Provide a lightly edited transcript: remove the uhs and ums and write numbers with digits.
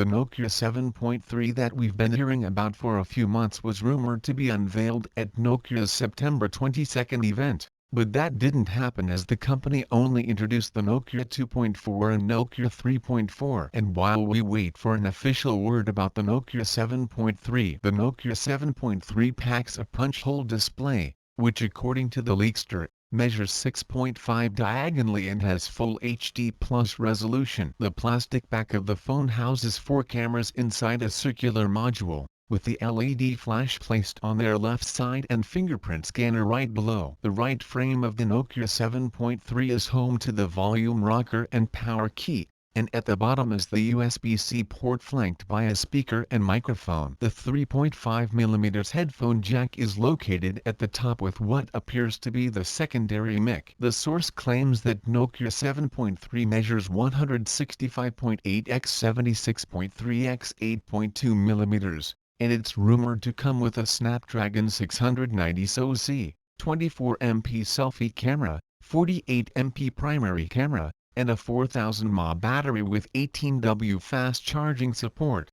The Nokia 7.3 that we've been hearing about for a few months was rumored to be unveiled at Nokia's September 22 event, but that didn't happen as the company only introduced the Nokia 2.4 and Nokia 3.4. And while we wait for an official word about the Nokia 7.3, the Nokia 7.3 packs a punch-hole display, which according to the leakster, measures 6.5 diagonally and has full HD plus resolution. The plastic back of the phone houses 4 cameras inside a circular module, with the LED flash placed on their left side and fingerprint scanner right below. The right frame of the Nokia 7.3 is home to the volume rocker and power key, and at the bottom is the USB-C port flanked by a speaker and microphone. The 3.5mm headphone jack is located at the top with what appears to be the secondary mic. The source claims that Nokia 7.3 measures 165.8 x 76.3 x 8.2mm, and it's rumored to come with a Snapdragon 690 SoC, 24MP selfie camera, 48MP primary camera, and a 4000 mAh battery with 18W fast charging support.